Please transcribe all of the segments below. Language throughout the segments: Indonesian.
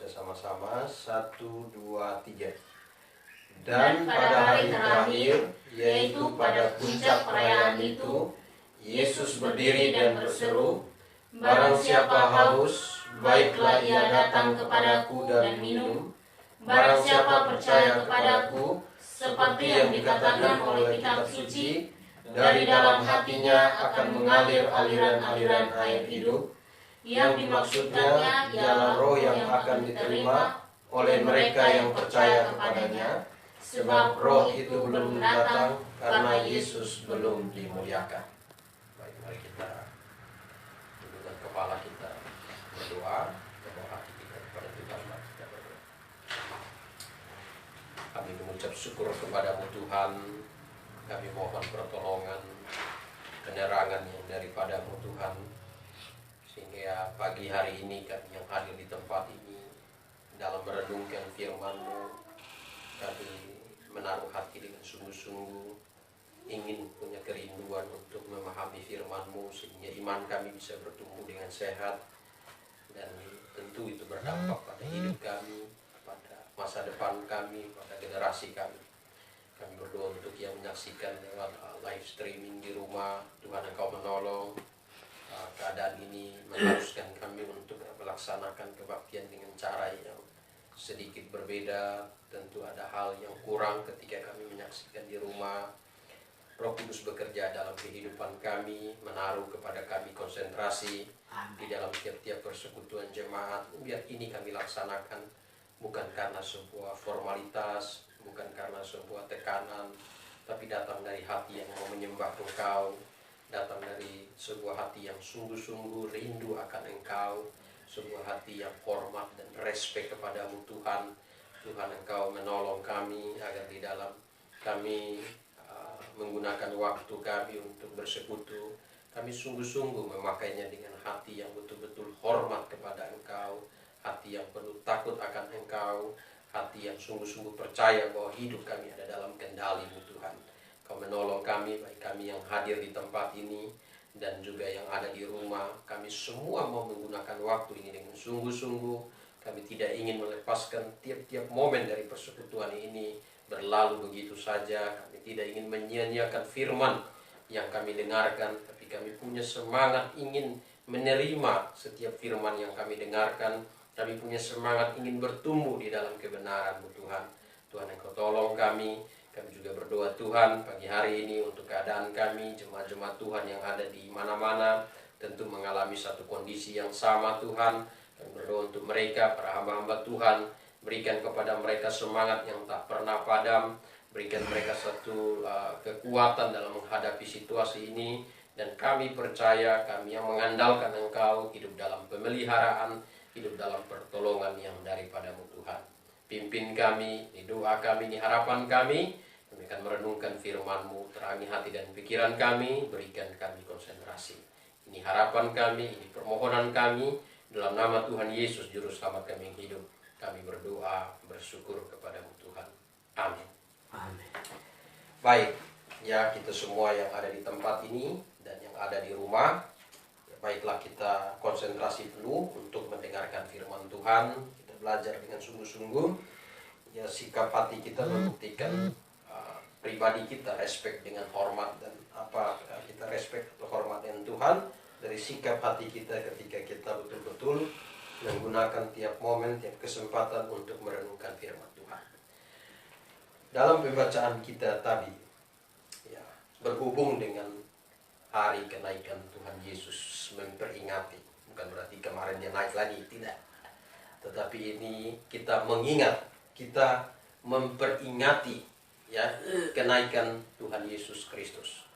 sama-sama. 1, 2, 3. Dan pada hari terakhir, yaitu pada puncak perayaan itu, Yesus berdiri dan berseru, "Barang siapa haus, baiklah ia datang kepadaku dan minum. Barang siapa percaya kepadaku, seperti yang dikatakan oleh kitab suci, dari dalam hatinya akan mengalir aliran-aliran air hidup." Yang dimaksudnya ialah roh yang akan diterima oleh mereka yang percaya kepadanya, sebab roh itu belum datang karena Yesus belum dimuliakan. Baik, mari kita tundukkan kepala kita berdoa, bawa hati kita kepada Tuhan. Mari kita berdoa. Kami mengucap syukur kepadamu Tuhan. Kami mohon pertolongan, penerangan yang daripadamu Tuhan, sehingga pagi hari ini kami yang hadir di tempat ini dalam merenungkan firman-Mu, kami menaruh hati dengan sungguh-sungguh ingin punya kerinduan untuk memahami firman-Mu, sehingga iman kami bisa bertumbuh dengan sehat, dan tentu itu berdampak pada hidup kami, pada masa depan kami, pada generasi kami. Kami berdoa untuk yang menyaksikan lewat live streaming di rumah. Tuhan, Engkau menolong. Keadaan ini mengharuskan kami untuk melaksanakan kebaktian dengan cara yang sedikit berbeda. Tentu ada hal yang kurang ketika kami menyaksikan di rumah. Roh Kudus bekerja dalam kehidupan kami, menaruh kepada kami konsentrasi di dalam tiap-tiap persekutuan jemaat. Biar ini kami laksanakan bukan karena sebuah formalitas, bukan karena sebuah tekanan, tapi datang dari hati yang mau menyembah Engkau, datang dari sebuah hati yang sungguh-sungguh rindu akan Engkau, sebuah hati yang hormat dan respek kepadamu Tuhan. Tuhan, Engkau menolong kami agar di dalam kami menggunakan waktu kami untuk bersekutu, kami sungguh-sungguh memakainya dengan hati yang betul-betul hormat kepada Engkau, hati yang penuh takut akan Engkau, hati yang sungguh-sungguh percaya bahwa hidup kami ada dalam kendali-Mu Tuhan. Kau menolong kami, baik kami yang hadir di tempat ini dan juga yang ada di rumah. Kami semua mau menggunakan waktu ini dengan sungguh-sungguh. Kami tidak ingin melepaskan tiap-tiap momen dari persekutuan ini berlalu begitu saja. Kami tidak ingin menyia-nyiakan firman yang kami dengarkan, tapi kami punya semangat ingin menerima setiap firman yang kami dengarkan. Kami punya semangat ingin bertumbuh di dalam kebenaran-Mu Tuhan. Tuhan, Engkau tolong kami. Kami juga berdoa Tuhan pagi hari ini untuk keadaan kami, jemaat-jemaat Tuhan yang ada di mana-mana, tentu mengalami satu kondisi yang sama Tuhan. Kami berdoa untuk mereka, para hamba-hamba Tuhan, berikan kepada mereka semangat yang tak pernah padam, berikan mereka satu kekuatan dalam menghadapi situasi ini. Dan kami percaya, kami yang mengandalkan Engkau, hidup dalam pemeliharaan, hidup dalam pertolongan yang daripadamu Tuhan. Pimpin kami, ini doa kami, ini harapan kami. Kami akan merenungkan firman-Mu, terangi hati dan pikiran kami, berikan kami konsentrasi. Ini harapan kami, ini permohonan kami, dalam nama Tuhan Yesus, Juru Selamat kami yang hidup. Kami berdoa, bersyukur kepada-Mu Tuhan. Amin. Amin. Baik, ya kita semua yang ada di tempat ini dan yang ada di rumah, ya baiklah kita konsentrasi penuh untuk mendengarkan firman Tuhan. Kita belajar dengan sungguh-sungguh. Ya, sikap hati kita membuktikan pribadi kita respect dengan hormat, dan apa kita respect atau hormat dengan Tuhan dari sikap hati kita ketika kita betul-betul menggunakan tiap momen, tiap kesempatan untuk merenungkan firman Tuhan. Dalam pembacaan kita tadi, ya, berhubung dengan hari kenaikan Tuhan Yesus, memperingati, bukan berarti kemarin dia naik lagi, tidak. Tetapi ini kita mengingat, kita memperingati, ya, kenaikan Tuhan Yesus Kristus.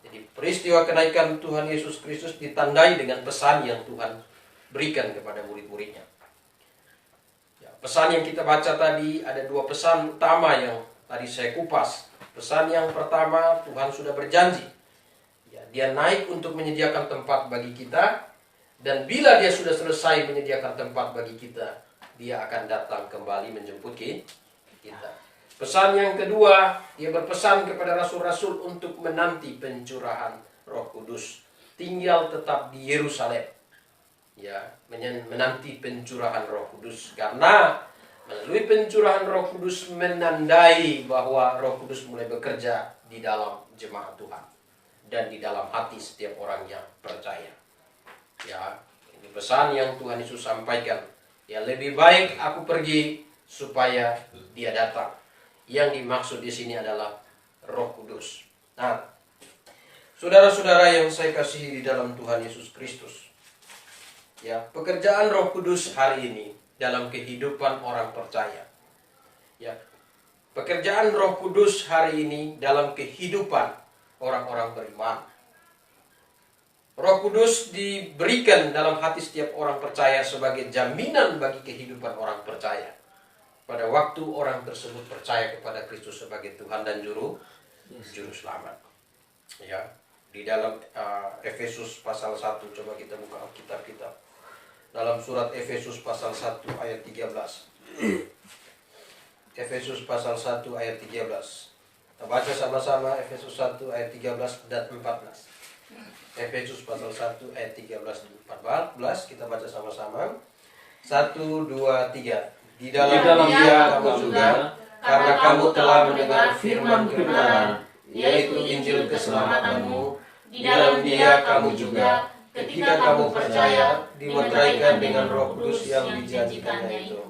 Jadi peristiwa kenaikan Tuhan Yesus Kristus ditandai dengan pesan yang Tuhan berikan kepada murid-muridnya. Ya, pesan yang kita baca tadi, ada dua pesan utama yang tadi saya kupas. Pesan yang pertama, Tuhan sudah berjanji, ya, dia naik untuk menyediakan tempat bagi kita, dan bila dia sudah selesai menyediakan tempat bagi kita, dia akan datang kembali menjemput kita. Pesan yang kedua, dia berpesan kepada rasul-rasul untuk menanti pencurahan Roh Kudus, tinggal tetap di Yerusalem. Ya, ya, menanti pencurahan Roh Kudus, karena melalui pencurahan Roh Kudus menandai bahwa Roh Kudus mulai bekerja di dalam jemaat Tuhan dan di dalam hati setiap orang yang percaya. Ya, ini pesan yang Tuhan Yesus sampaikan. Ya, lebih baik aku pergi supaya dia datang. Yang dimaksud di sini adalah Roh Kudus. Nah, saudara-saudara yang saya kasihi di dalam Tuhan Yesus Kristus, ya, pekerjaan Roh Kudus hari ini dalam kehidupan orang percaya. Ya, pekerjaan Roh Kudus hari ini dalam kehidupan orang-orang beriman. Roh Kudus diberikan dalam hati setiap orang percaya sebagai jaminan bagi kehidupan orang percaya. Pada waktu orang tersebut percaya kepada Kristus sebagai Tuhan dan Juru Selamat. Ya, di dalam Efesus pasal 1, coba kita buka Alkitab kita. Dalam surat Efesus pasal 1 ayat 13. Efesus pasal 1 ayat 13. Kita baca sama-sama Efesus 1 ayat 13 dan 14. Efesus pasal 1 ayat 13 dan 14, kita baca sama-sama. 1, 2, 3. Di dalam Dia kamu juga, karena kamu telah mendengar firman kebenaran, yaitu Injil keselamatanmu. Di dalam Dia kamu juga, ketika kamu percaya, dimeteraikan dengan Roh Kudus yang dijanjikannya itu.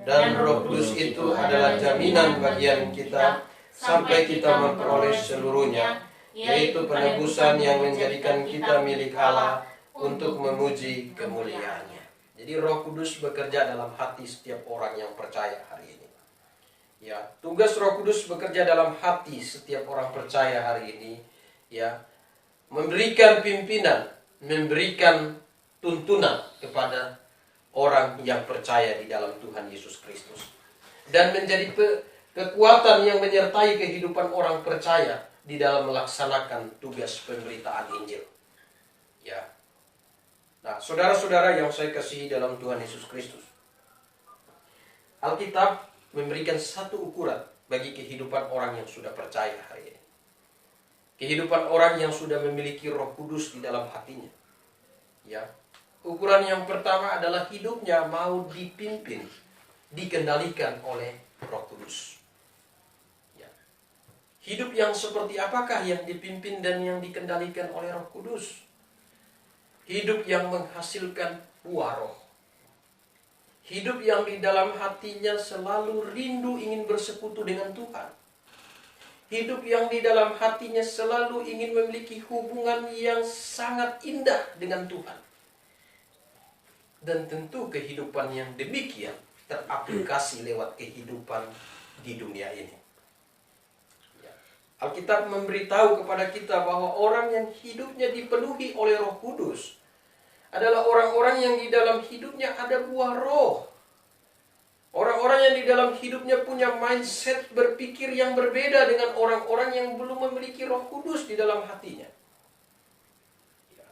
Dan Roh Kudus itu adalah jaminan bagian kita sampai kita memperoleh seluruhnya, yaitu penebusan yang menjadikan kita milik Allah untuk memuji kemuliaannya. Jadi Roh Kudus bekerja dalam hati setiap orang yang percaya hari ini. Ya, tugas Roh Kudus bekerja dalam hati setiap orang percaya hari ini, ya, memberikan pimpinan, memberikan tuntunan kepada orang yang percaya di dalam Tuhan Yesus Kristus, dan menjadi kekuatan yang menyertai kehidupan orang percaya di dalam melaksanakan tugas pemberitaan Injil. Ya. Nah, saudara-saudara yang saya kasihi dalam Tuhan Yesus Kristus, Alkitab memberikan satu ukuran bagi kehidupan orang yang sudah percaya hari ini. Kehidupan orang yang sudah memiliki Roh Kudus di dalam hatinya. Ya. Ukuran yang pertama adalah hidupnya mau dipimpin, dikendalikan oleh Roh Kudus. Ya. Hidup yang seperti apakah yang dipimpin dan yang dikendalikan oleh Roh Kudus? Hidup yang menghasilkan buah roh. Hidup yang di dalam hatinya selalu rindu ingin bersekutu dengan Tuhan. Hidup yang di dalam hatinya selalu ingin memiliki hubungan yang sangat indah dengan Tuhan. Dan tentu kehidupan yang demikian teraplikasi lewat kehidupan di dunia ini. Alkitab memberitahu kepada kita bahwa orang yang hidupnya dipenuhi oleh Roh Kudus adalah orang-orang yang di dalam hidupnya ada buah roh. Orang-orang yang di dalam hidupnya punya mindset berpikir yang berbeda dengan orang-orang yang belum memiliki Roh Kudus di dalam hatinya. Ya.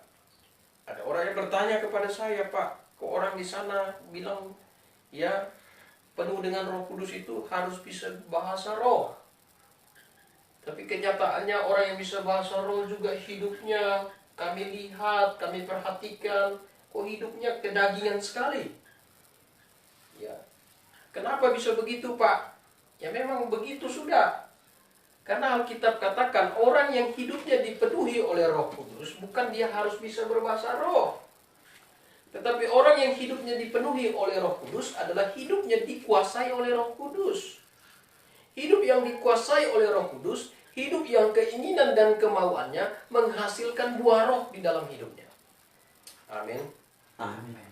Ada orang yang bertanya kepada saya, Pak, kok orang di sana bilang, ya, penuh dengan Roh Kudus itu harus bisa bahasa roh. Tapi kenyataannya orang yang bisa bahasa roh juga hidupnya kami lihat, kami perhatikan, kok hidupnya kedagingan sekali. Ya. Kenapa bisa begitu, Pak? Ya memang begitu sudah. Karena Alkitab katakan orang yang hidupnya dipenuhi oleh Roh Kudus bukan dia harus bisa berbahasa roh. Tetapi orang yang hidupnya dipenuhi oleh Roh Kudus adalah hidupnya dikuasai oleh Roh Kudus. Hidup yang dikuasai oleh Roh Kudus, hidup yang keinginan dan kemauannya menghasilkan buah roh di dalam hidupnya. Amin. Amin.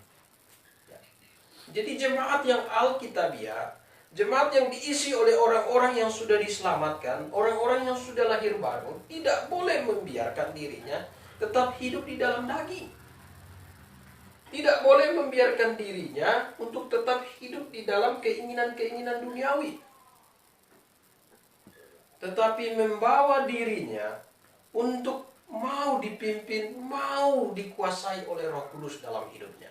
Ya. Jadi jemaat yang alkitabiah, jemaat yang diisi oleh orang-orang yang sudah diselamatkan, orang-orang yang sudah lahir baru, tidak boleh membiarkan dirinya tetap hidup di dalam daging. Tidak boleh membiarkan dirinya untuk tetap hidup di dalam keinginan-keinginan duniawi. Tetapi membawa dirinya untuk mau dipimpin, mau dikuasai oleh Roh Kudus dalam hidupnya.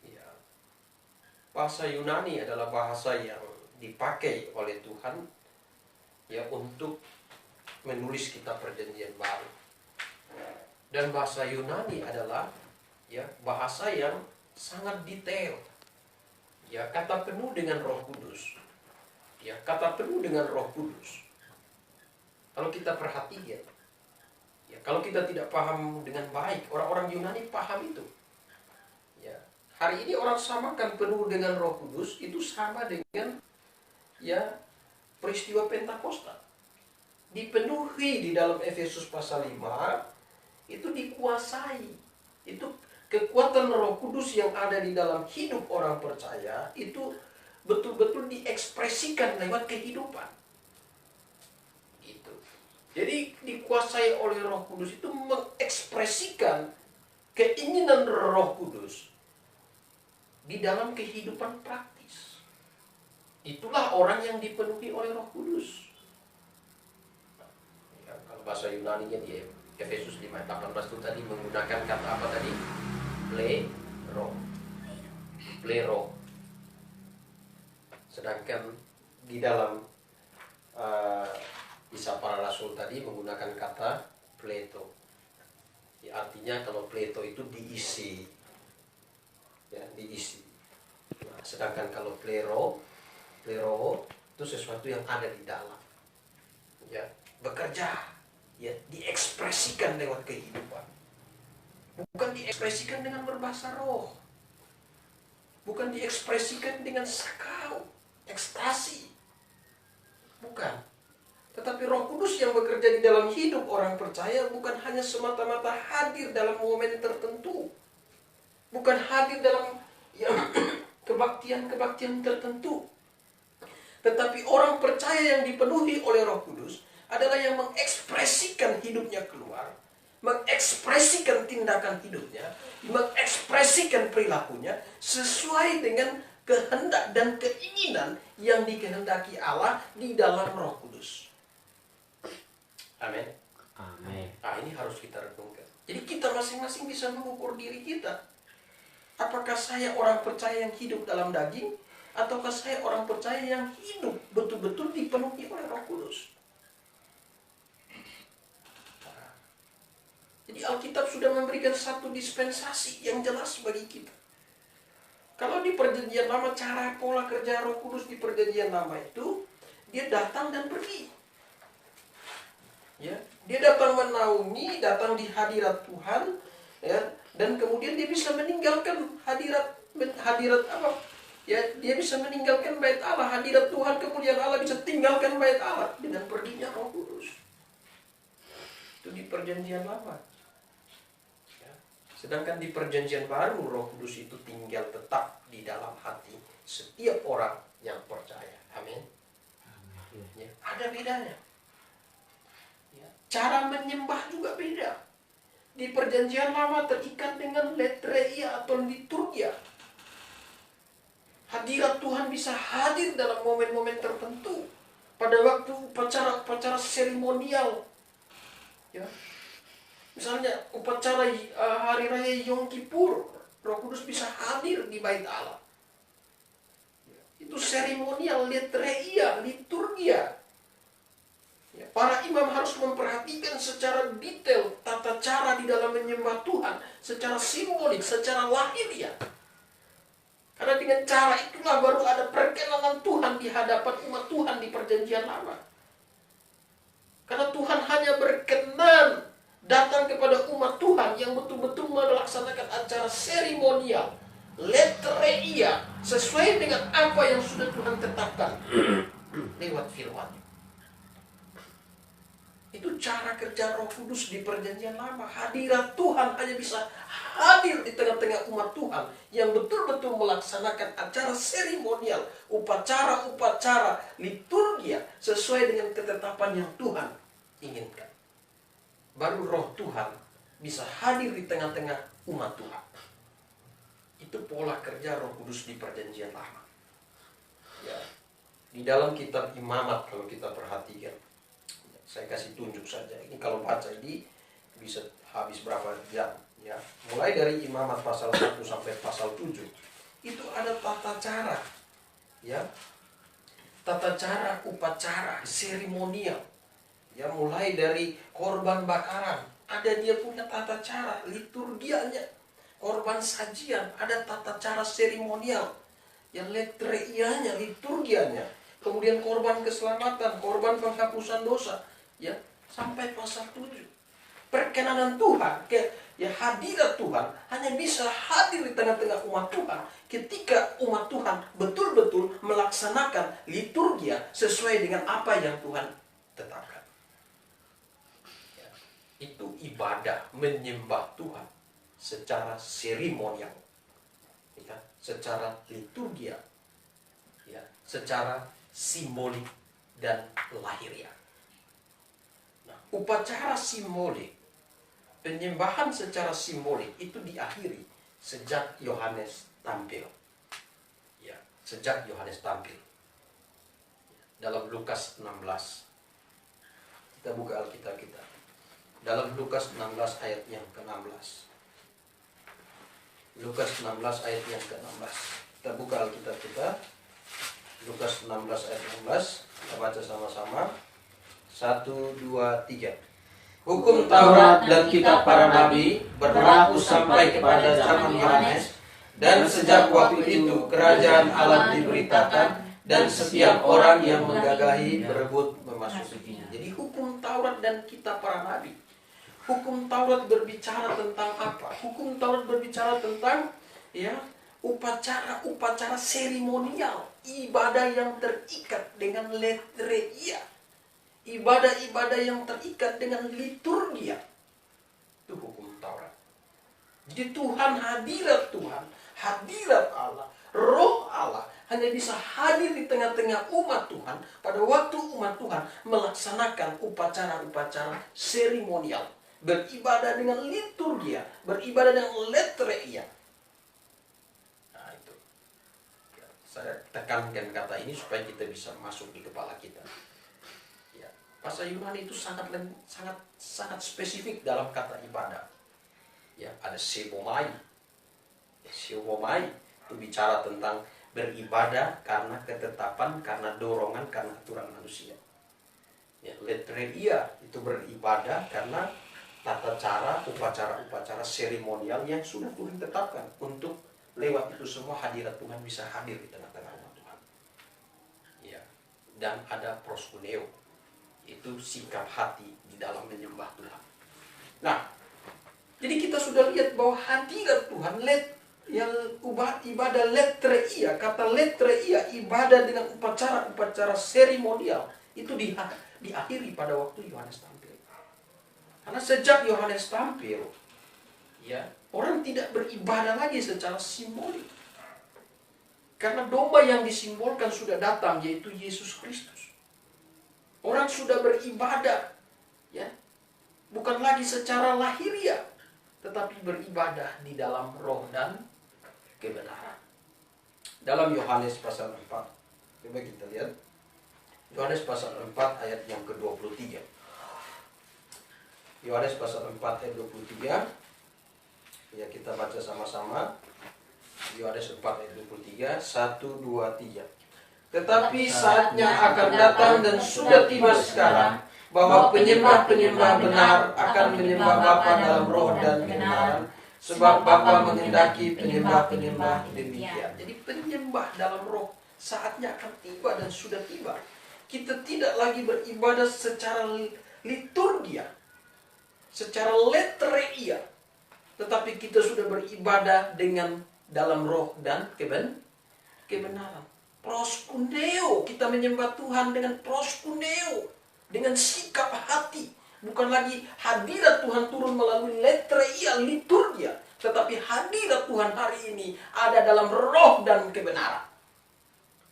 Ya. Bahasa Yunani adalah bahasa yang dipakai oleh Tuhan ya untuk menulis kitab Perjanjian Baru. Dan bahasa Yunani adalah Ya, bahasa yang sangat detail. Ya, kata penuh dengan Roh Kudus. Ya, kata penuh dengan Roh Kudus. Kalau kita perhatikan, ya, kalau kita tidak paham dengan baik, orang-orang Yunani paham itu. Ya, hari ini orang samakan penuh dengan Roh Kudus itu sama dengan ya peristiwa Pentakosta. Dipenuhi di dalam Efesus pasal 5 itu dikuasai. Itu kekuatan Roh Kudus yang ada di dalam hidup orang percaya itu betul-betul diekspresikan lewat kehidupan. Itu. Jadi dikuasai oleh Roh Kudus itu mengekspresikan keinginan Roh Kudus di dalam kehidupan praktis. Itulah orang yang dipenuhi oleh Roh Kudus. Ya, kalau bahasa Yunani-nya di Efesus 5:18 itu tadi menggunakan kata apa tadi? Plero. Sedangkan di dalam Kisah Para Rasul tadi menggunakan kata pleto. Ya, artinya kalau pleto itu diisi. Ya, diisi. Nah, sedangkan kalau plero itu sesuatu yang ada di dalam. Ya, bekerja, ya, diekspresikan lewat kehidupan. Bukan diekspresikan dengan berbahasa roh. Bukan diekspresikan dengan sakau, ekstasi. Bukan. Tetapi Roh Kudus yang bekerja di dalam hidup orang percaya bukan hanya semata-mata hadir dalam momen tertentu. Bukan hadir dalam ya, kebaktian-kebaktian tertentu. Tetapi orang percaya yang dipenuhi oleh Roh Kudus adalah yang mengekspresikan hidupnya keluar, mengekspresikan tindakan hidupnya, mengekspresikan perilakunya sesuai dengan kehendak dan keinginan yang dikehendaki Allah di dalam Roh Kudus. Amin. Amin. Nah, ini harus kita renungkan. Jadi kita masing-masing bisa mengukur diri kita. Apakah saya orang percaya yang hidup dalam daging, ataukah saya orang percaya yang hidup betul-betul dipenuhi oleh Roh Kudus? Jadi Alkitab sudah memberikan satu dispensasi yang jelas bagi kita. Kalau di Perjanjian Lama, cara pola kerja Roh Kudus di Perjanjian Lama itu, dia datang dan pergi. Ya, dia datang menaungi, datang di hadirat Tuhan, ya, dan kemudian dia bisa meninggalkan hadirat apa? Ya, dia bisa meninggalkan bait Allah, hadirat Tuhan, kemudian Allah bisa tinggalkan bait Allah dengan perginya Roh Kudus. Itu di Perjanjian Lama. Sedangkan di Perjanjian Baru, Roh Kudus itu tinggal tetap di dalam hati setiap orang yang percaya. Amin. Ya, ada bedanya. Ya, cara menyembah juga beda. Di Perjanjian Lama terikat dengan letreia atau liturgia. Hadirat Tuhan bisa hadir dalam momen-momen tertentu. Pada waktu upacara seremonial. Ya. Misalnya upacara hari raya Yom Kippur, Roh Kudus bisa hadir di bait Allah. Itu seremonial, letreia, liturgia. Ya, para imam harus memperhatikan secara detail tata cara di dalam menyembah Tuhan, secara simbolik, secara lahiriah. Karena dengan cara itulah baru ada perkenanan Tuhan di hadapan umat Tuhan di Perjanjian Lama. Karena Tuhan hanya berkenan datang kepada umat Tuhan yang betul-betul melaksanakan acara seremonial, letreia, sesuai dengan apa yang sudah Tuhan tetapkan lewat firman. Itu cara kerja Roh Kudus di Perjanjian Lama. Hadirat Tuhan hanya bisa hadir di tengah-tengah umat Tuhan yang betul-betul melaksanakan acara seremonial, upacara-upacara, liturgia sesuai dengan ketetapan yang Tuhan inginkan. Baru Roh Tuhan bisa hadir di tengah-tengah umat Tuhan. Itu pola kerja Roh Kudus di Perjanjian Lama. Ya, di dalam kitab Imamat kalau kita perhatikan, saya kasih tunjuk saja. Ini kalau baca ini bisa habis berapa jam. Ya, mulai dari Imamat pasal 1 sampai pasal 7 itu ada tata cara, ya, tata cara upacara seremonial. Ya, mulai dari korban bakaran, ada dia punya tata cara liturgianya. korban sajian, ada tata cara seremonial, yang letreianya, liturgianya, kemudian korban keselamatan, korban penghapusan dosa, ya, sampai pasal 7. Perkenanan Tuhan, hadirat Tuhan hanya bisa hadir di tengah-tengah umat Tuhan ketika umat Tuhan betul-betul melaksanakan liturgia sesuai dengan apa yang Tuhan tetapkan. Ya, itu ibadah menyembah Tuhan secara seremonial, ya, secara liturgia, ya, secara simbolik dan lahiriah. Nah, upacara simbolik, penyembahan secara simbolik itu diakhiri sejak Yohanes tampil. Ya, sejak Yohanes tampil. Dalam Lukas 16. Kita buka Alkitab kita. Dalam Lukas 16 ayat yang ke-16. Lukas 16 ayat yang ke-16. Kita buka Alkitab kita. Lukas 16 ayat 16. Kita baca sama-sama. 1, 2, 3. Hukum Taurat dan kitab para nabi berlaku sampai kepada zaman Yohanes, dan sejak waktu itu kerajaan Allah diberitakan, dan setiap orang yang menggagahi berebut memasukinya. Jadi hukum Taurat dan kitab para nabi. Hukum Taurat berbicara tentang apa? Hukum Taurat berbicara tentang, ya, upacara seremonial, ibadah yang terikat dengan letreia. Ibadah-ibadah yang terikat dengan liturgia. Itu hukum Taurat. Jadi Tuhan, hadirat Allah, Roh Allah hanya bisa hadir di tengah-tengah umat Tuhan pada waktu umat Tuhan melaksanakan upacara-upacara seremonial, beribadah dengan liturgia, beribadah dengan letreia. Nah, itu. Ya, saya tekankan kata ini supaya kita bisa masuk di kepala kita. Bahasa Yunani itu sangat spesifik dalam kata ibadah. Ya, ada sebomai. Sebomai itu bicara tentang beribadah karena ketetapan, karena dorongan, karena aturan manusia. Ya, letreia itu beribadah karena tata cara, upacara-upacara seremonial yang sudah Tuhan tetapkan untuk lewat itu semua hadirat Tuhan bisa hadir di tengah-tengah umat Tuhan. Ya, dan ada proskuneo. Itu sikap hati di dalam menyembah Tuhan. Nah, jadi kita sudah lihat bahwa hadirat Tuhan, ibadah letreia, kata letreia, ibadah dengan upacara-upacara seremonial, itu diakhiri pada waktu Yohanes tampil. Karena sejak Yohanes tampil, ya, orang tidak beribadah lagi secara simbolik. Karena domba yang disimbolkan sudah datang, yaitu Yesus Kristus. Orang sudah beribadah, ya, bukan lagi secara lahiriah, tetapi beribadah di dalam roh dan kebenaran. Dalam Yohanes pasal 4, coba kita lihat. Yohanes pasal 4 ayat yang ke-23. Yohanes pasal 4 ayat 23. Ya, kita baca sama-sama. Yohanes 4 ayat 23. 1, 2, 3. Tetapi saatnya akan datang dan sudah tiba sekarang, bahwa penyembah-penyembah benar akan menyembah Bapa dalam roh dan kebenaran, sebab Bapa menghendaki penyembah-penyembah demikian. Jadi penyembah dalam roh saatnya akan tiba dan sudah tiba. Kita tidak lagi beribadah secara liturgia, secara letreia, tetapi kita sudah beribadah dengan dalam roh dan kebenaran. Proskuneo, kita menyembah Tuhan dengan proskuneo, dengan sikap hati. Bukan lagi hadirat Tuhan turun melalui letreia, liturgia, tetapi hadirat Tuhan hari ini ada dalam roh dan kebenaran.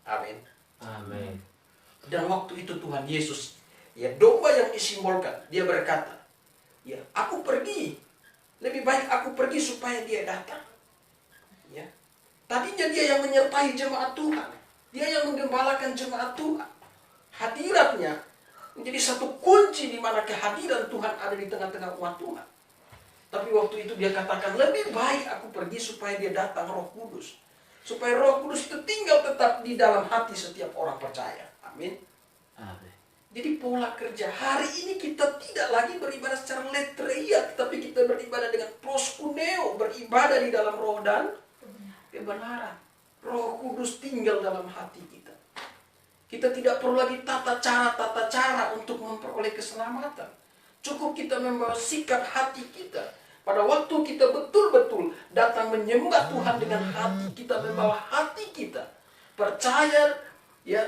Amin. Amin. Dan waktu itu Tuhan Yesus, ya, domba yang disimbolkan, dia berkata, ya, aku pergi, lebih baik aku pergi supaya dia datang. Ya, tadinya dia yang menyertai jemaat Tuhan. Dia yang menggembalakan jemaat Tuhan. Hadiratnya menjadi satu kunci di mana kehadiran Tuhan ada di tengah-tengah umat Tuhan. Tapi waktu itu dia katakan, lebih baik aku pergi supaya dia datang Roh Kudus. Supaya Roh Kudus itu tinggal tetap di dalam hati setiap orang percaya. Amin. Amin. Jadi pola kerja hari ini kita tidak lagi beribadah secara letreia, tapi kita beribadah dengan proskuneo, beribadah di dalam roh dan kebenaran. Roh Kudus tinggal dalam hati kita. Kita tidak perlu lagi tata cara untuk memperoleh keselamatan. Cukup kita membawa sikap hati kita. Pada waktu kita betul-betul datang menyembah Tuhan dengan hati kita, membawa hati kita percaya ya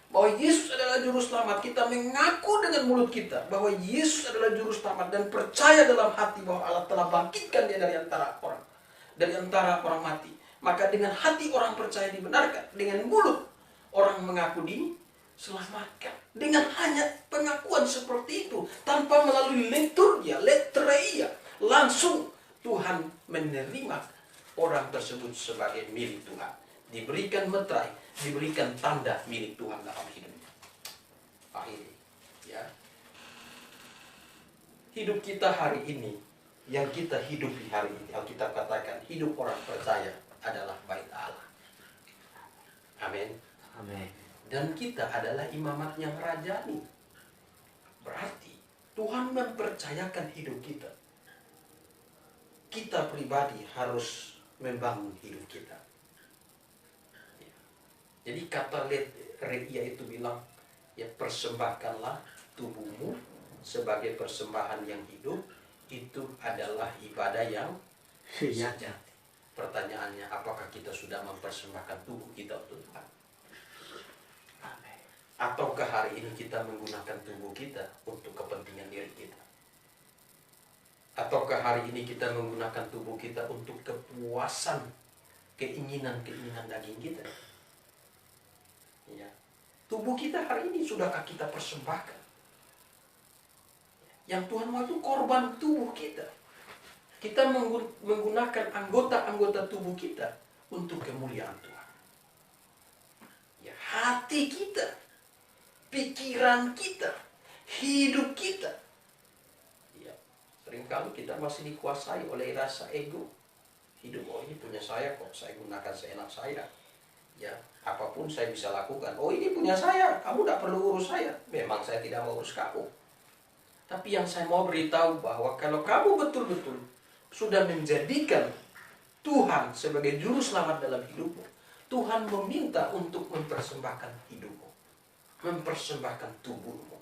bahwa Yesus adalah juru selamat, kita mengaku dengan mulut kita bahwa Yesus adalah juru selamat dan percaya dalam hati bahwa Allah telah bangkitkan dia dari antara orang mati. Maka dengan hati orang percaya dibenarkan, dengan mulut orang mengaku diselamatkan. Dengan hanya pengakuan seperti itu, tanpa melalui liturgia, letreia, langsung Tuhan menerima orang tersebut sebagai milik Tuhan. Diberikan meterai, diberikan tanda milik Tuhan dalam hidupnya. Akhirnya, ya. Hidup kita hari ini, yang kita hidupi hari ini, Alkitab katakan hidup orang percaya adalah bait Allah. Amin. Amin. Dan kita adalah imamat yang rajani. Berarti Tuhan mempercayakan hidup kita. Kita pribadi harus membangun hidup kita. Jadi kata reia itu bilang, ya persembahkanlah tubuhmu sebagai persembahan yang hidup, itu adalah ibadah yang sejati. Pertanyaannya, apakah kita sudah mempersembahkan tubuh kita untuk Tuhan? Ataukah hari ini kita menggunakan tubuh kita untuk kepentingan diri kita? Ataukah hari ini kita menggunakan tubuh kita untuk kepuasan, keinginan daging kita? Ya. Tubuh kita hari ini sudahkah kita persembahkan? Yang Tuhan mau itu korban tubuh kita. Kita menggunakan anggota-anggota tubuh kita untuk kemuliaan Tuhan. Ya, hati kita, pikiran kita, hidup kita. Ya, seringkali kita masih dikuasai oleh rasa ego. Hidup, oh ini punya saya kok, saya gunakan seenak saya. Ya, apapun saya bisa lakukan. Oh ini punya saya, kamu tidak perlu urus saya. Memang saya tidak mau urus kamu. Tapi yang saya mau beritahu bahwa kalau kamu betul-betul sudah menjadikan Tuhan sebagai juru selamat dalam hidupmu, Tuhan meminta untuk mempersembahkan hidupmu, mempersembahkan tubuhmu.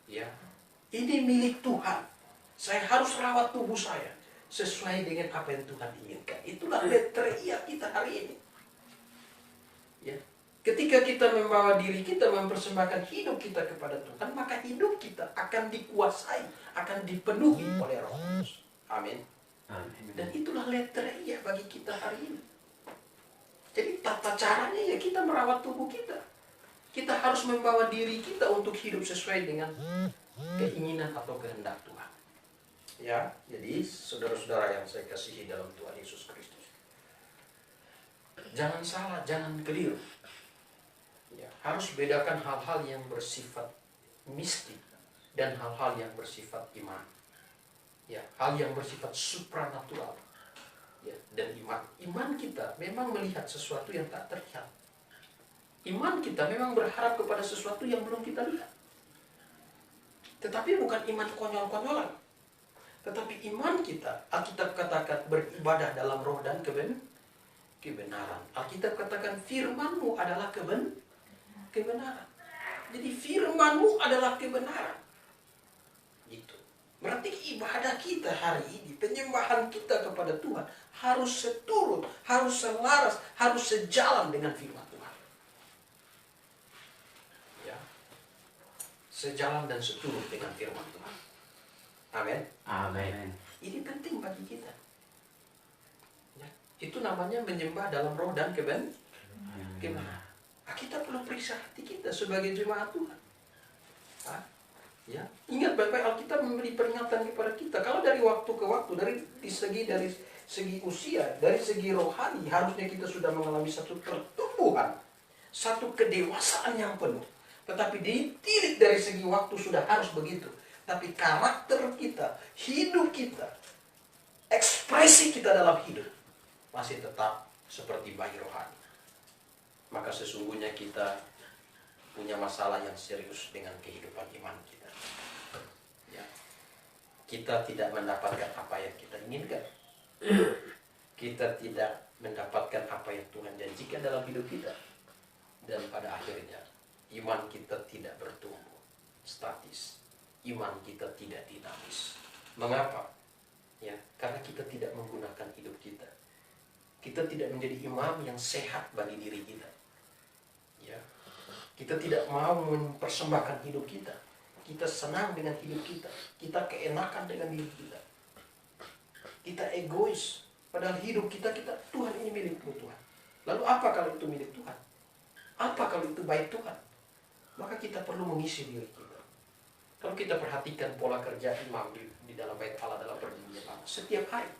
Ya, ini milik Tuhan. Saya harus rawat tubuh saya sesuai dengan apa yang Tuhan inginkan. Itulah letreia kita hari ini. Ya. Ketika kita membawa diri kita mempersembahkan hidup kita kepada Tuhan, maka hidup kita akan dikuasai, akan dipenuhi oleh Roh Kudus. Amin. Amin. Dan itulah letreia bagi kita hari ini. Jadi tata caranya ya kita merawat tubuh kita. Kita harus membawa diri kita untuk hidup sesuai dengan keinginan atau kehendak Tuhan. Ya, jadi saudara-saudara yang saya kasihi dalam Tuhan Yesus Kristus. Jangan salah, jangan keliru. Ya, harus bedakan hal-hal yang bersifat mistik dan hal-hal yang bersifat iman. Ya, hal yang bersifat supranatural. Ya, dan iman kita memang melihat sesuatu yang tak terlihat. Iman kita memang berharap kepada sesuatu yang belum kita lihat. Tetapi bukan iman konyol-konyolan. Tetapi iman kita, Alkitab katakan beribadah dalam roh dan kebenaran. Alkitab katakan firman-Mu adalah kebenaran. Jadi firman-Mu adalah kebenaran. Gitu. Berarti ibadah kita hari ini, penyembahan kita kepada Tuhan harus seturut, harus selaras, harus sejalan dengan firman Tuhan. Ya. Sejalan dan seturut dengan firman Tuhan. Amin. Amin. Ini penting bagi kita. Ya. Itu namanya menyembah dalam roh dan kebenaran. Kita perlu periksa hati kita sebagai jemaat Tuhan. Ya, ingat baik-baik Alkitab memberi peringatan kepada kita. Kalau dari waktu ke waktu, dari segi usia, dari segi rohani, harusnya kita sudah mengalami satu pertumbuhan, satu kedewasaan yang penuh. Tetapi ditilik dari segi waktu sudah harus begitu. Tapi karakter kita, hidup kita, ekspresi kita dalam hidup masih tetap seperti bayi rohani. Maka sesungguhnya kita punya masalah yang serius dengan kehidupan iman kita. Ya. Kita tidak mendapatkan apa yang kita inginkan. Kita tidak mendapatkan apa yang Tuhan janjikan dalam hidup kita. Dan pada akhirnya iman kita tidak bertumbuh statis. Iman kita tidak dinamis. Mengapa? Ya, karena kita tidak menggunakan hidup kita. Kita tidak menjadi imam yang sehat bagi diri kita. Ya. Kita tidak mau mempersembahkan hidup kita. Kita senang dengan hidup kita. Kita keenakan dengan diri kita. Kita egois. Padahal hidup kita, Tuhan ini milikmu Tuhan. Lalu apa kalau itu milik Tuhan? Apa kalau itu baik Tuhan? Maka kita perlu mengisi diri kita. Kalau kita perhatikan pola kerja imam di dalam bait Allah dalam perjanjian lama, setiap hari,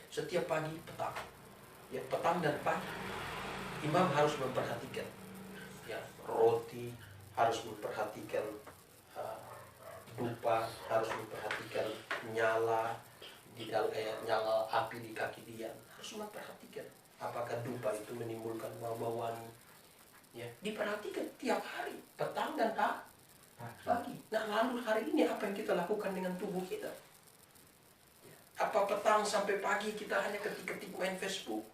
setiap pagi, petang, ya petang dan pagi, imam harus memperhatikan, ya roti, harus memperhatikan dupa, harus memperhatikan nyala di dalam nyala api di kaki dia, harus memperhatikan apakah dupa itu menimbulkan bau-bau wangi. Ya, diperhatikan tiap hari, petang dan pagi. Nah, lalu hari ini apa yang kita lakukan dengan tubuh kita? Apa petang sampai pagi kita hanya ketik-ketik main Facebook?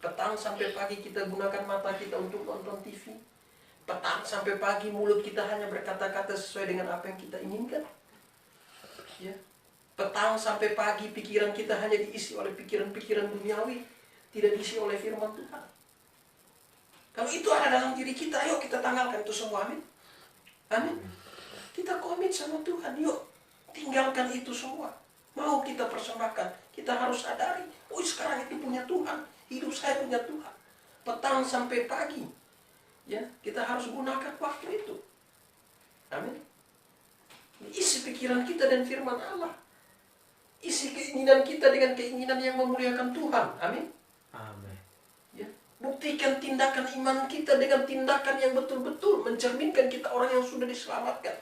Petang sampai pagi kita gunakan mata kita untuk nonton TV? Petang sampai pagi mulut kita hanya berkata-kata sesuai dengan apa yang kita inginkan? Ya. Petang sampai pagi pikiran kita hanya diisi oleh pikiran-pikiran duniawi, tidak diisi oleh firman Tuhan. Kalau itu ada dalam diri kita, yuk kita tanggalkan itu semua, amin. Amin. Kita komit sama Tuhan, yuk tinggalkan itu semua. Mau kita persembahkan, kita harus sadari, oh sekarang itu punya Tuhan, hidup saya punya Tuhan. Petang sampai pagi, ya kita harus gunakan waktu itu. Amin. Isi pikiran kita dan firman Allah. Isi keinginan kita dengan keinginan yang memuliakan Tuhan. Amin. Amin. Ya. Buktikan tindakan iman kita dengan tindakan yang betul-betul mencerminkan kita orang yang sudah diselamatkan.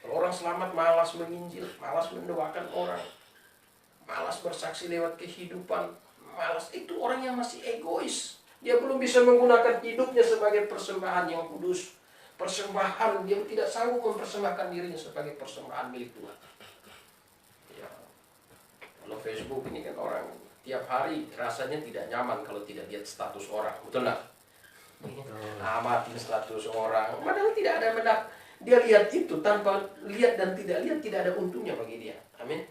Kalau orang selamat malas menginjil, malas mendoakan orang, malas bersaksi lewat kehidupan, malas, itu orang yang masih egois. Dia belum bisa menggunakan hidupnya sebagai persembahan yang kudus. Persembahan, dia tidak sanggup mempersembahkan dirinya sebagai persembahan milik Tuhan. Ya. Kalau Facebook ini kan orang tiap hari rasanya tidak nyaman kalau tidak lihat status orang, betul nggak? Amatin status orang, padahal tidak ada dia lihat itu tanpa lihat dan tidak lihat tidak ada untungnya bagi dia. Amin.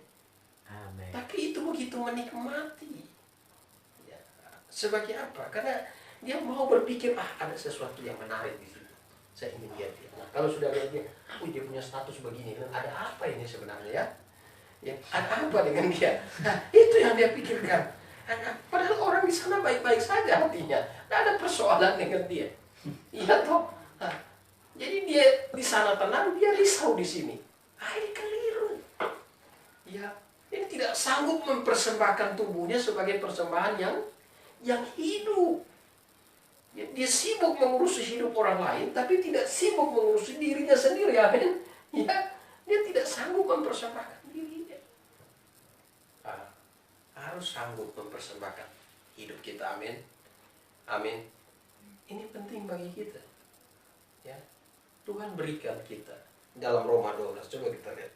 Amin. Tapi itu begitu menikmati. Ya. Sebagai apa? Karena dia mau berpikir, ada sesuatu yang menarik di situ. Saya ingin lihat dia. Nah, kalau sudah lihat dia, dia punya status begini, ada apa ini sebenarnya ya? Ya, ada apa dengan dia? Nah, itu yang dia pikirkan. Padahal orang di sana baik-baik saja hatinya, tidak ada persoalan dengan dia. Iya toh. Nah, jadi dia di sana tenang, dia risau di sini. Ini keliru. Ya, ini tidak sanggup mempersembahkan tubuhnya sebagai persembahan yang hidup. Ya, dia sibuk mengurusi hidup orang lain, tapi tidak sibuk mengurusi dirinya sendiri. Amin. Ya, dia tidak sanggup mempersembahkan dirinya. Harus sanggup mempersembahkan hidup kita. Amin. Amin. Ini penting bagi kita. Ya. Tuhan berikan kita dalam Roma 12. Coba kita lihat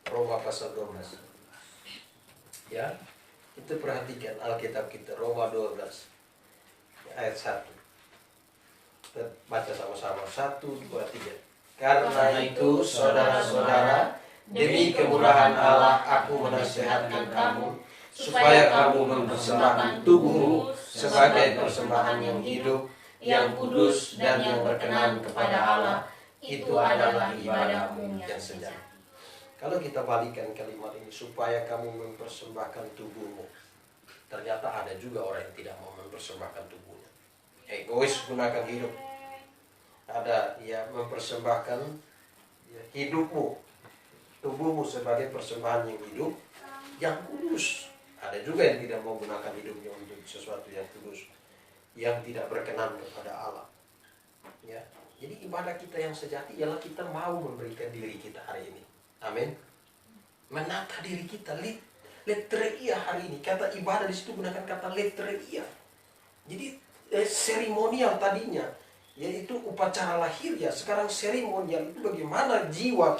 Roma pasal 12. Ya, itu perhatikan Alkitab kita, Roma 12 ayat 1. Kita baca sama-sama, 1, 2, 3. Karena itu saudara-saudara, demi kemurahan Allah aku menasihatkan kamu supaya kamu mempersembahkan tubuhmu sebagai persembahan yang hidup, yang kudus dan yang berkenan kepada Allah. Itu adalah ibadahmu yang sejati. Kalau kita balikan kalimat ini, supaya kamu mempersembahkan tubuhmu. Ternyata ada juga orang yang tidak mau mempersembahkan tubuhnya. Egois gunakan hidup. Ada yang mempersembahkan hidupmu, tubuhmu sebagai persembahan yang hidup, yang kudus. Ada juga yang tidak mau gunakan hidupnya untuk sesuatu yang kudus, yang tidak berkenan kepada Allah. Ya. Jadi ibadah kita yang sejati ialah kita mau memberikan diri kita hari ini. Amin. Menata diri kita, letreia hari ini. Kata ibadah di situ gunakan kata letreia. Jadi seremonial tadinya. yaitu upacara lahir ya. Sekarang seremonial itu bagaimana jiwa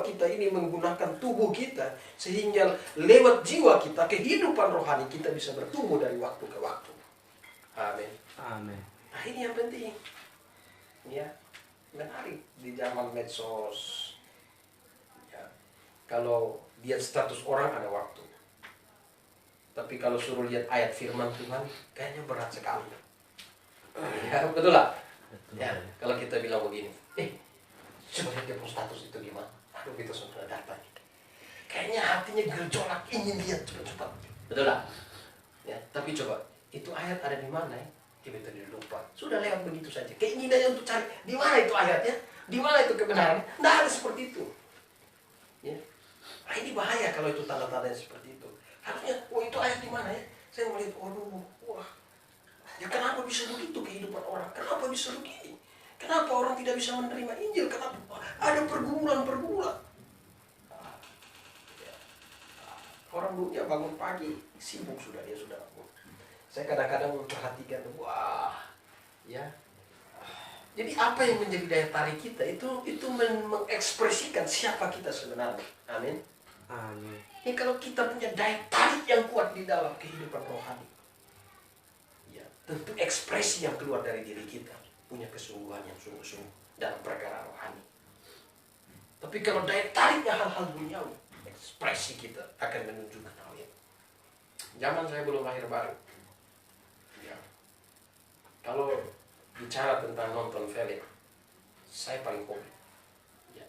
kita ini menggunakan tubuh kita, sehingga lewat jiwa kita, kehidupan rohani kita bisa bertumbuh dari waktu ke waktu. Amin. Amin. Nah, ini yang penting. Ya, menarik di zaman medsos. Ya, kalau lihat status orang ada waktu. Tapi kalau suruh lihat ayat firman Tuhan, kayaknya berat sekali. Ya, betul lah. Ya, kalau kita bilang begini, coba lihat dia punya status itu gimana? Aduh, kita sudah datang. Kayaknya hatinya gejolak, ingin lihat cepat-cepat. Betul lah. Ya, tapi coba, itu ayat ada di mana ya? Tiba-tiba dia lupa. Sudah lewat begitu saja. Keinginannya untuk cari, di mana itu ayatnya? Di mana itu kebenarannya? Tidak ada seperti itu. Ya. Nah, ini bahaya kalau itu tanda-tanda seperti itu. Harusnya, itu ayat di mana ya? Saya melihat, wah. Ya kenapa bisa begitu kehidupan orang? Kenapa bisa begini? Kenapa orang tidak bisa menerima Injil? Kenapa ada pergumulan-pergumulan? Orang dunia bangun pagi, sibuk sudah dia sudah bangun. Saya kadang-kadang memperhatikan, wah, ya. Jadi apa yang menjadi daya tarik kita itu mengekspresikan siapa kita sebenarnya. Amin. Amin. Ini kalau kita punya daya tarik yang kuat di dalam kehidupan rohani, ya, tentu ekspresi yang keluar dari diri kita punya kesungguhan yang sungguh-sungguh dalam perkara rohani. Tapi kalau daya tariknya hal-hal duniawi, ekspresi kita akan menunjukkan hal itu. Zaman saya belum lahir baru, ya, kalau bicara tentang nonton film, saya paling hobi. Ya,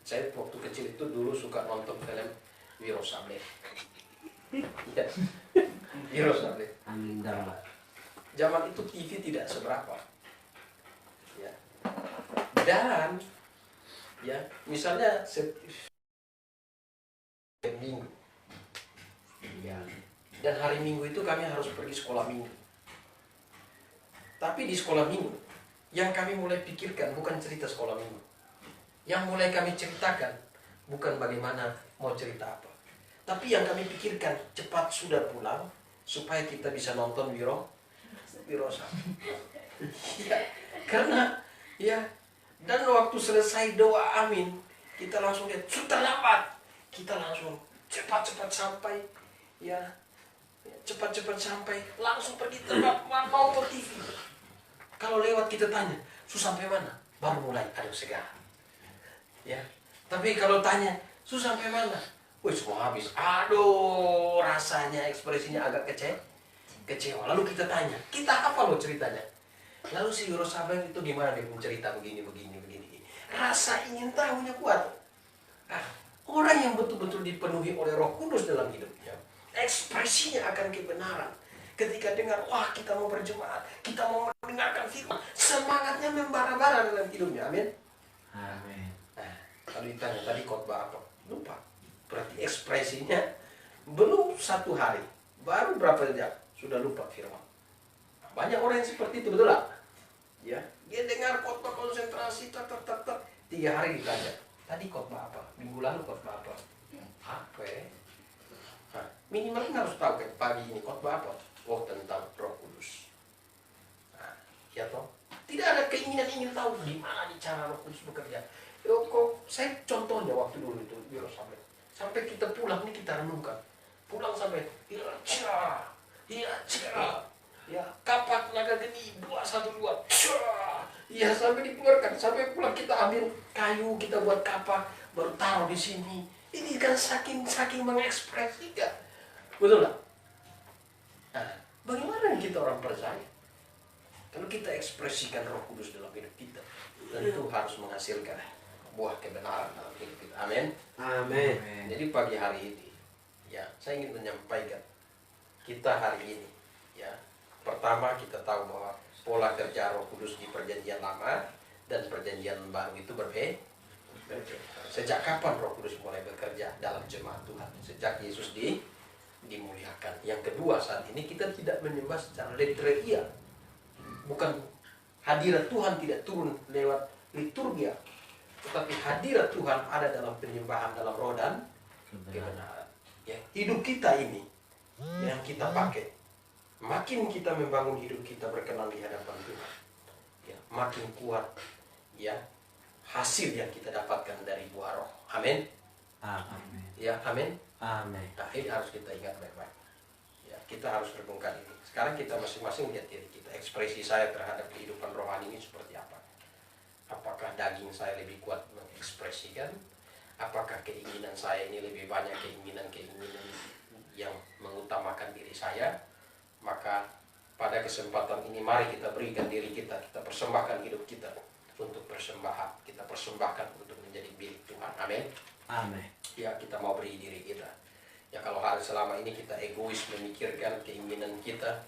saya waktu kecil itu dulu suka nonton film Wiro Sableng. Ya, Wiro Sableng. Amin. Zaman itu TV tidak seberapa. Ya. Dan ya, misalnya Minggu. Ya. Dan hari Minggu itu kami harus pergi sekolah Minggu. Tapi di sekolah Minggu yang kami mulai pikirkan bukan cerita sekolah Minggu. Yang mulai kami ceritakan bukan bagaimana mau cerita apa. Tapi yang kami pikirkan cepat sudah pulang supaya kita bisa nonton Wiro Sableng. Ya, karena ya, dan waktu selesai doa amin, kita langsung lihat sudah lambat, kita langsung cepat-cepat sampai, ya, cepat-cepat sampai, langsung pergi tempat mau ke TV. Kalau lewat kita tanya, susah sampai mana? Baru mulai ada segala. Ya, tapi kalau tanya, susah sampai mana? Wih, semua habis. Aduh, rasanya ekspresinya agak kecewa. Lalu kita tanya, kita apa lo ceritanya? Lalu si Wiro Sableng itu gimana dia mencerita begini. Rasa ingin tahunya kuat. Nah, orang yang betul-betul dipenuhi oleh Roh Kudus dalam hidupnya, ekspresinya akan kebenaran. Ketika dengar, wah kita mau berjemaat, kita mau mendengarkan firman, semangatnya membara-bara dalam hidupnya. Amin. Amin. Nah, kalau ditanya tadi khotbah apa? Lupa. Berarti ekspresinya belum 1 hari, baru berapa jam sudah lupa firman. Banyak orang yang seperti itu, betul lah? Ya, dia dengar khotbah konsentrasi, 3 hari ditanya, tadi khotbah apa? Minggu lalu khotbah apa? Apa ya? Nah, minimal harus tahu kan pagi ini khotbah apa? Oh, tentang Roh Kudus. Nah, ya toh? Tidak ada keinginan ingin tahu gimana cara Roh Kudus bekerja. Saya contohnya waktu dulu itu Wiro Sableng. Sampai kita pulang nih kita renungkan. Pulang sampai ya, kapak naga geni 212. Ya, sampai dikeluarkan. Sampai pulang kita ambil kayu, kita buat kapak, baru taruh di sini. Ini kan saking mengekspresikan. Betul lah? Nah, bagaimana kita orang percaya? Kalau kita ekspresikan Roh Kudus dalam hidup kita, tentu harus menghasilkan buah kebenaran dalam hidup kita. Amin. Amin. Jadi pagi hari ini, ya, saya ingin menyampaikan kita hari ini, ya, pertama kita tahu bahwa pola kerja Roh Kudus di Perjanjian Lama dan Perjanjian Baru itu berbeda. Sejak kapan Roh Kudus mulai bekerja dalam jemaat Tuhan? Sejak Yesus dimuliakan. Yang kedua, saat ini kita tidak menyembah secara literalia. Bukan hadirat Tuhan tidak turun lewat liturgia, tetapi hadirat Tuhan ada dalam penyembahan dalam roh dan kebenaran. Ya, hidup kita ini yang kita pakai. Makin kita membangun hidup kita berkenan di hadapan Tuhan, ya, makin kuat ya hasil yang kita dapatkan dari buah roh. Amin. Amin. Ya, amin. Amin. Nah, ini harus kita ingat baik-baik. Ya, kita harus renungkan ini. Sekarang kita masing-masing lihat diri kita. Ekspresi saya terhadap kehidupan rohani ini seperti apa? Apakah daging saya lebih kuat mengekspresikan? Apakah keinginan saya ini lebih banyak keinginan-keinginan yang mengutamakan diri saya? Maka pada kesempatan ini mari kita berikan diri kita, kita persembahkan hidup kita untuk persembahan. Kita persembahkan untuk menjadi milik Tuhan. Amin. Amin. Ya, kita mau beri diri kita. Ya, kalau hari selama ini kita egois memikirkan keinginan kita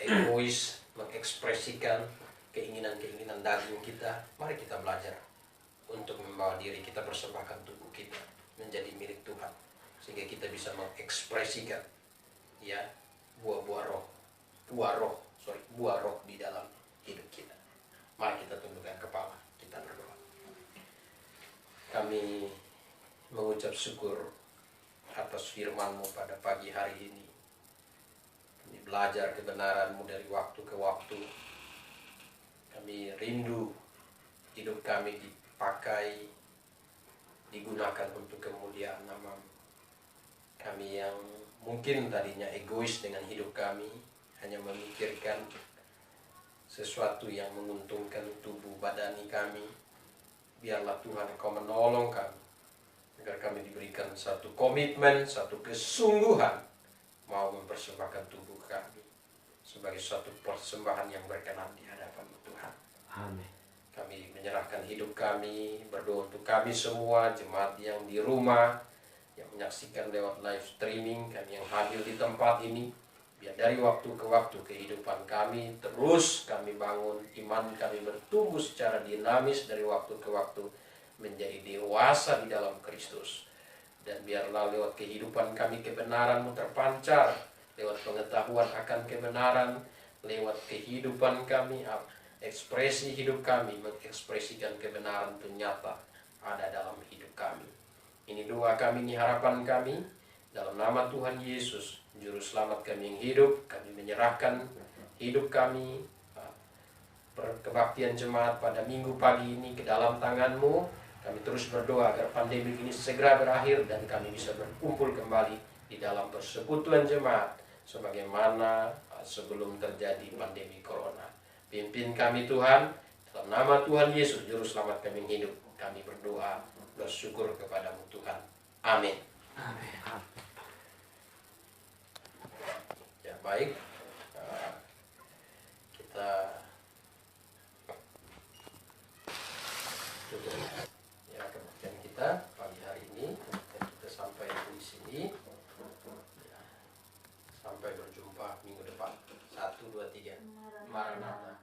egois mengekspresikan keinginan-keinginan daging kita, mari kita belajar untuk membawa diri kita, persembahkan tubuh kita menjadi milik Tuhan, sehingga kita bisa mengekspresikan ya buah roh di dalam hidup kita. Mari kita tundukkan kepala, kita berdoa. Kami mengucap syukur atas firman-Mu pada pagi hari ini. Kami belajar kebenaran-Mu dari waktu ke waktu. Kami rindu hidup kami dipakai, digunakan untuk kemuliaan nama-Mu. Kami yang mungkin tadinya egois dengan hidup kami, hanya memikirkan sesuatu yang menguntungkan tubuh badani kami. Biarlah Tuhan Engkau menolong kami, agar kami diberikan satu komitmen, satu kesungguhan mau mempersembahkan tubuh kami sebagai suatu persembahan yang berkenan di hadapan Tuhan. Amin. Kami menyerahkan hidup kami, berdoa untuk kami semua, jemaat yang di rumah, yang menyaksikan lewat live streaming, kami yang hadir di tempat ini. Biar dari waktu ke waktu kehidupan kami terus kami bangun, iman kami bertumbuh secara dinamis dari waktu ke waktu, menjadi dewasa di dalam Kristus. Dan biarlah lewat kehidupan kami kebenaran-Mu terpancar, lewat pengetahuan akan kebenaran, lewat kehidupan kami, ekspresi hidup kami mengekspresikan kebenaran itu nyata ada dalam hidup kami. Ini doa kami, ini harapan kami, dalam nama Tuhan Yesus, Juru Selamat kami yang hidup. Kami menyerahkan hidup kami, kebaktian jemaat pada minggu pagi ini ke dalam tangan-Mu. Kami terus berdoa agar pandemi ini segera berakhir dan kami bisa berkumpul kembali di dalam persekutuan jemaat sebagaimana sebelum terjadi pandemi corona. Pimpin kami Tuhan, dalam nama Tuhan Yesus Juru Selamat kami yang hidup. Kami berdoa, bersyukur kepada-Mu Tuhan. Amin. Amin. Ya, baik. Kita tutup ya kebaktian kita pagi hari ini, dan kita sampai di sini ya, sampai berjumpa minggu depan. 1, 2, 3 Maranatha.